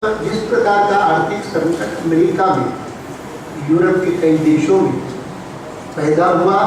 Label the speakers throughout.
Speaker 1: जिस प्रकार का आर्थिक संकट अमेरिका में, यूरोप के कई देशों में पैदा हुआ,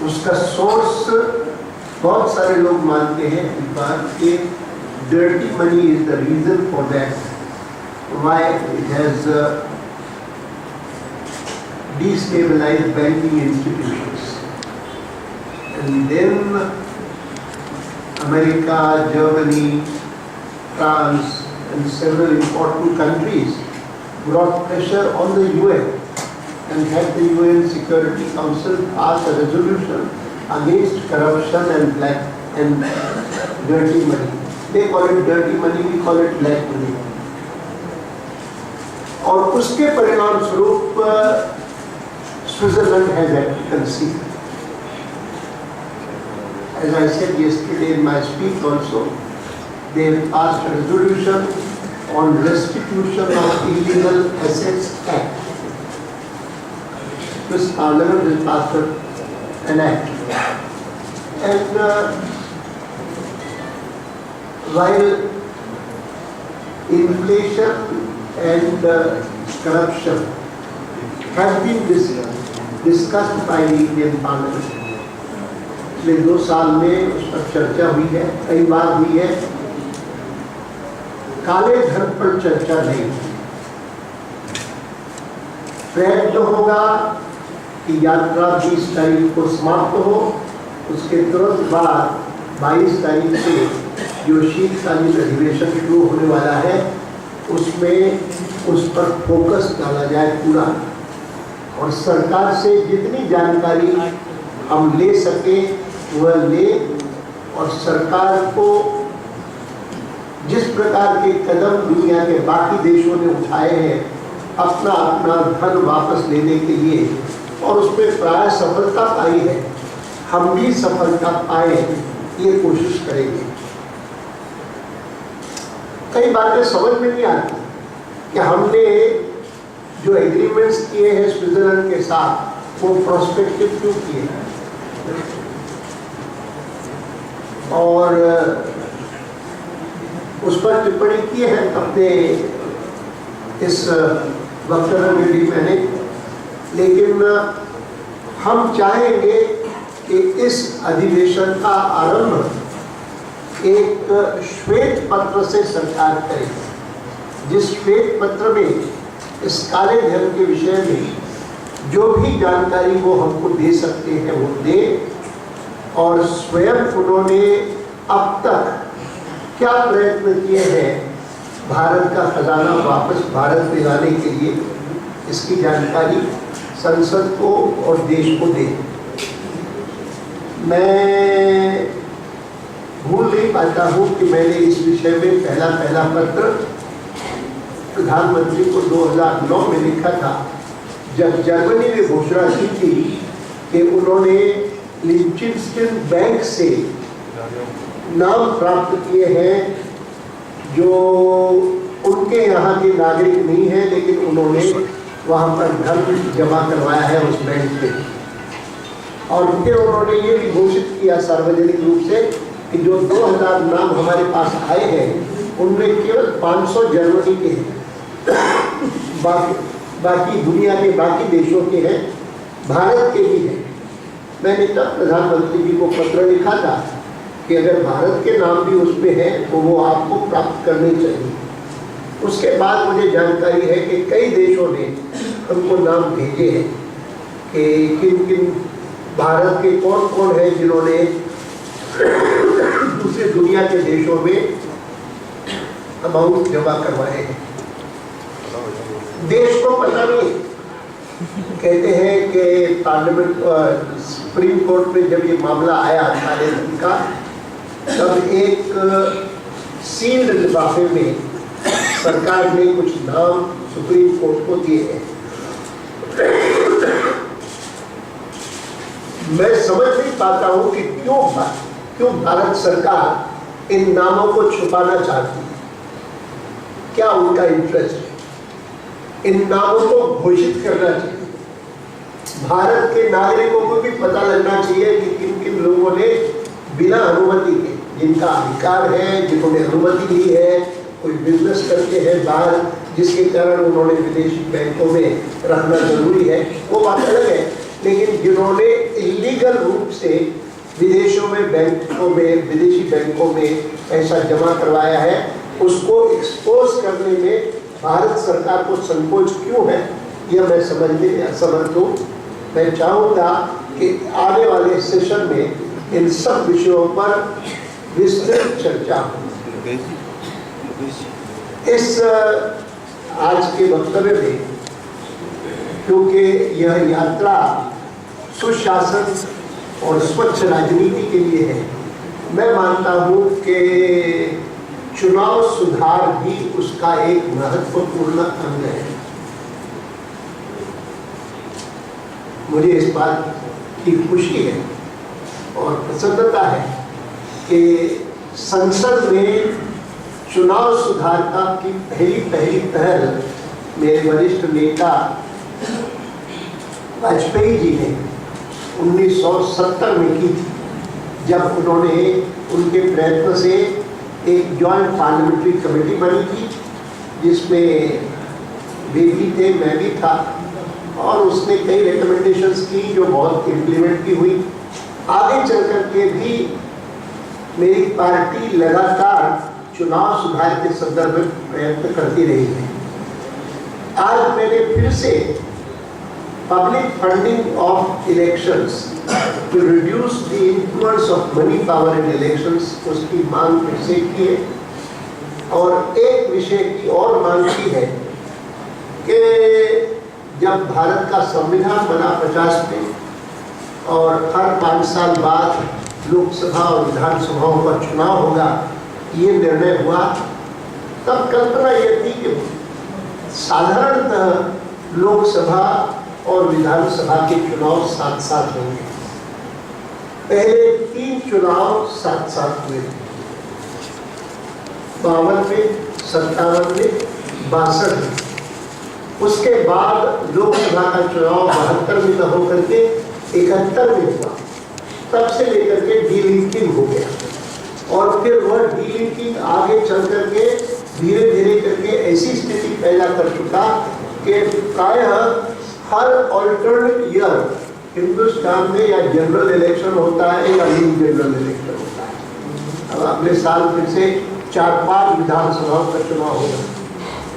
Speaker 1: उसका सोर्स बहुत सारे लोग मानते हैं इस बात के dirty money is the reason for that, why it has destabilized banking institutions. And then America, Germany, France and several important countries brought pressure on the UN and had the UN Security Council pass a resolution against corruption and black and dirty money. They call it dirty money, we call it black money. और उसके परिणाम स्वरूप Switzerland has had to concede. As I said yesterday in my speech also, they have passed a resolution on Restitution of Illegal Assets Act. This Parliament has passed an act. And while inflation and corruption have been discussed by the Indian Parliament, पिछले 2 साल में उस पर चर्चा हुई है, कई बार हुई है, काले धन पर चर्चा नहीं। प्रयत्न होगा कि यात्रा 20 तारीख को समाप्त हो, उसके तुरंत बाद 22 तारीख से जो शीतकालीन अधिवेशन शुरू होने वाला है उसमें उस पर फोकस डाला जाए पूरा, और सरकार से जितनी जानकारी हम ले सके वह ले, और सरकार को जिस प्रकार के कदम दुनिया के बाकी देशों ने उठाए हैं अपना अपना धन वापस लेने के लिए, और उसमें प्राय सफलता पाई है, हम भी सफलता पाए ये कोशिश करेंगे। कई बातें समझ में नहीं आती कि हमने जो एग्रीमेंट्स किए हैं स्विट्जरलैंड के साथ वो प्रोस्पेक्टिव क्यों किए, और उस पर टिप्पणी की है अपने इस वक्तव्य में भी मैंने, लेकिन हम चाहेंगे कि इस अधिवेशन का आरंभ एक श्वेत पत्र से सरकार करे, जिस श्वेत पत्र में इस काले धन के विषय में जो भी जानकारी वो हमको दे सकते हैं वो दे, और स्वयं उन्होंने अब तक क्या प्रयत्न किए हैं भारत का खजाना वापस भारत में लाने के लिए, इसकी जानकारी संसद को और देश को दे। मैं भूल नहीं पाता हूँ कि मैंने इस विषय में पहला पत्र प्रधानमंत्री को 2009 में लिखा था, जब जर्मनी ने घोषणा की थी कि उन्होंने लिंचेनस्टाइन बैंक से नाम प्राप्त किए हैं जो उनके यहाँ के नागरिक नहीं है, लेकिन उन्होंने वहाँ पर धन जमा करवाया है उस बैंक पे, और फिर उन्होंने ये भी घोषित किया सार्वजनिक रूप से कि जो 2000 नाम हमारे पास आए हैं उनमें केवल 500 जर्मनी के हैं, बाकी दुनिया के बाकी देशों के हैं, भारत के भी हैं। मैंने तब प्रधानमंत्री जी को पत्र लिखा था कि अगर भारत के नाम भी उसमें है तो वो आपको प्राप्त करने चाहिए। उसके बाद मुझे जानकारी है कि कई देशों ने हमको नाम भेजे हैं कि किन किन भारत के कौन कौन है जिन्होंने दूसरे दुनिया के देशों में अमाउंट जमा करवाए हैं। देश को पता नहीं, कहते हैं कि पार्लियामेंट सुप्रीम कोर्ट में जब ये मामला आया काले धन का, तब एक सील्ड लिफाफे में सरकार ने कुछ नाम सुप्रीम कोर्ट को दिए हैं। मैं समझ नहीं पाता हूं कि क्यों भारत सरकार इन नामों को छुपाना चाहती है, क्या उनका इंटरेस्ट है? इन नामों को घोषित करना चाहिए, भारत के नागरिकों को भी पता लगना चाहिए कि किन किन लोगों ने बिना अनुमति के, जिनका अधिकार है, जिन्होंने अनुमति ली है, कोई बिजनेस करते हैं बाहर, जिसके कारण उन्होंने विदेशी बैंकों में रखना जरूरी है, वो बात अलग है। लेकिन जिन्होंने इलीगल रूप से विदेशों में बैंकों में, विदेशी बैंकों में पैसा जमा करवाया है, उसको एक्सपोज करने में भारत सरकार को संकोच क्यों है, यह मैं समझने में असमर्थ हूँ। मैं चाहूँगा कि आने वाले सेशन में इन सब विषयों पर विस्तृत चर्चा हो। इस आज के वक्तव्य में, क्योंकि यह यात्रा सुशासन और स्वच्छ राजनीति के लिए है, मैं मानता हूँ कि चुनाव सुधार भी उसका एक महत्वपूर्ण अंग है। मुझे इस बात की खुशी है और प्रसन्नता है कि संसद में चुनाव सुधार का की पहली पहल मेरे वरिष्ठ नेता वाजपेयी जी ने 1970 में की थी, जब उन्होंने उनके प्रयत्न से एक जॉइंट पार्लियामेंट्री कमेटी बनी थी, जिसमें वे भी थे, मैं भी था, और उसने कई रिकमेंडेशंस की जो बहुत इम्प्लीमेंट भी हुई। आगे चल करके भी मेरी पार्टी लगातार चुनाव सुधार के संदर्भ में प्रयत्न करती रही है। आज मैंने फिर से public funding of elections to reduce the influence of money power in elections, उसकी मांग फिर से की है। और एक विषय की और मांग की है कि जब भारत का संविधान बना 50 में और हर 5 साल बाद लोकसभा और विधानसभाओं का चुनाव होगा, ये निर्णय हुआ, तब कल्पना यह थी कि साधारणतः लोकसभा और विधानसभा के चुनाव साथ साथ होंगे। पहले 3 चुनाव साथ साथ हुए, 52 में, 57 में, 62 में। उसके बाद लोकसभा का चुनाव 72 में होकर के 71 में हुआ। तब से लेकर के डीलिंकिंग हो गया और फिर वह डीलिंकिंग आगे चल करके धीरे धीरे करके ऐसी स्थिति पैदा कर चुका कि प्रायः हर ऑल्टरनेट ईयर हिंदुस्तान में या जनरल इलेक्शन होता है या लीग जनरल इलेक्शन होता है। अब अगले साल फिर से 4-5 विधानसभाओं का चुनाव होगा,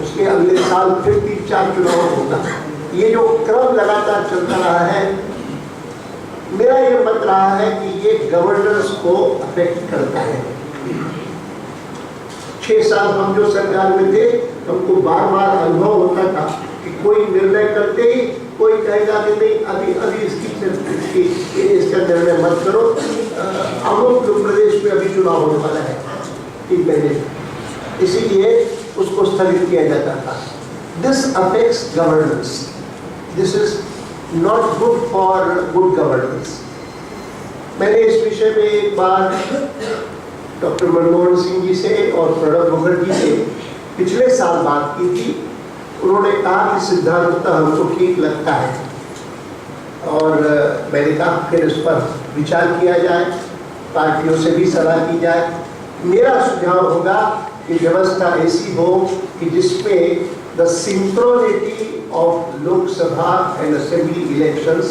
Speaker 1: उसके अगले साल फिर 3-4 चुनाव होगा। ये जो क्रम लगातार चलता रहा है, मेरा ये मत रहा है कि ये गवर्नेंस को अफेक्ट करता है। 6 साल हम जो सरकार में थे, हमको बार बार अनुभव होता था कि कोई निर्णय करते ही कोई कहेगा कि नहीं अभी इसका निर्णय मत करो, अमुक प्रदेश में अभी चुनाव होने वाला है, ठीक है, इसीलिए उसको स्थगित किया जाता था। This affects governance, this is not good for good governance. मैंने इस विषय में एक बार डॉक्टर मनमोहन सिंह जी से और प्रणब मुखर्जी से पिछले साल बात की थी। उन्होंने कहा कि सिद्धांत हमको ठीक लगता है और मैंने कहा फिर इस पर विचार किया जाए, पार्टियों से भी सलाह की जाए। मेरा सुझाव होगा कि व्यवस्था ऐसी हो कि जिसमें the सिंक्रोनिटी of Lok Sabha and Assembly elections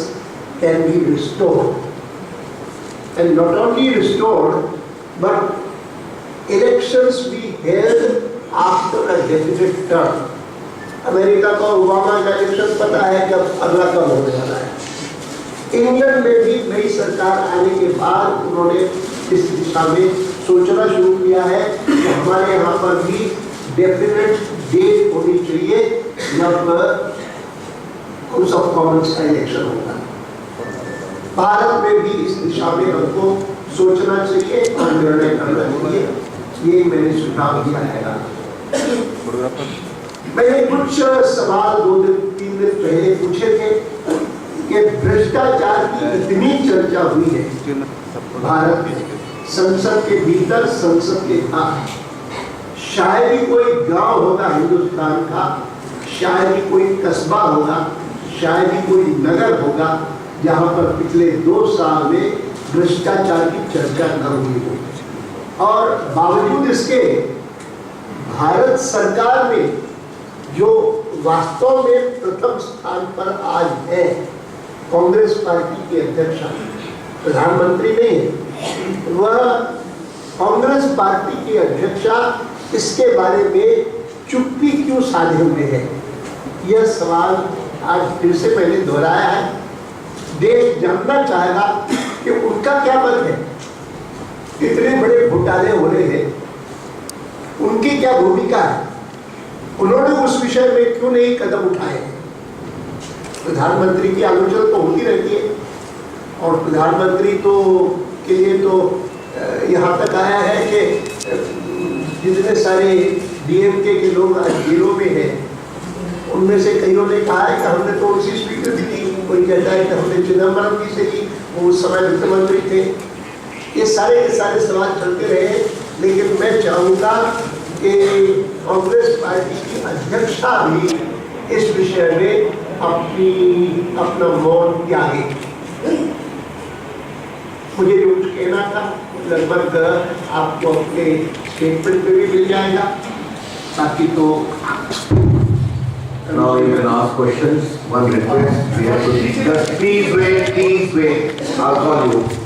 Speaker 1: can be restored, and not only restored but elections be held after a definite term. America का ओबामा का इलेक्शन पता है जब अगला कब होने वाला है। इंग्लैंड में भी नई सरकार आने के बाद उन्होंने इस दिशा में सोचना शुरू किया है कि हमारे यहाँ पर भी डेफिनेट डेट होनी चाहिए जब हाउस ऑफ कॉमन्स का इलेक्शन होगा। भारत में भी इस दिशा में हमको सोचना चाहिए और निर्णय करना चाहिए, ये मैंने सुझाव दिया है। मैंने कुछ सवाल 2-3 दिन पहले पूछे थे कि भ्रष्टाचार की इतनी चर्चा हुई है भारत में, संसद के भीतर, संसद के बाहर। शायद ही कोई गांव होगा हिंदुस्तान का, शायद ही कोई कस्बा होगा, शायद ही कोई नगर होगा जहां पर पिछले 2 साल में भ्रष्टाचार की चर्चा न हुई हो। और बावजूद इसके भारत सरकार में जो वास्तव में प्रथम स्थान पर आज है, कांग्रेस पार्टी के अध्यक्ष, प्रधानमंत्री नहीं, वह कांग्रेस पार्टी की अध्यक्षा इसके बारे में चुप्पी क्यों साधे हुए है? यह सवाल आज फिर से मैंने दोहराया है। देश जानना चाहेगा कि उनका क्या मत है। इतने बड़े घोटाले हो रहे हैं, उनकी क्या भूमिका है? उन्होंने उस विषय में क्यों नहीं कदम उठाए? प्रधानमंत्री की आलोचना तो होती रहती है, और प्रधानमंत्री तो के लिए तो यहाँ तक आया है कि जितने सारे डीएमके के लोग आज जेलों में हैं, उनमें से कईयों ने कहा है कि हमने तो उनसे स्वीकृति दी, कोई कहता है कि हमने चिदम्बरम जी से की, वो उस समय वित्त मंत्री थे। ये सारे के सारे सवाल चलते रहे, लेकिन मैं चाहूँगा कि कांग्रेस पार्टी की अध्यक्षा भी इस विषय में अपना मौन त्यागे। मुझे जो कुछ कहना था लगभग आपको अपने स्टेटमेंट में भी मिल जाएगा, बाकी तो
Speaker 2: Now you can ask questions. One request, we have to discuss. Please wait, I'll call you.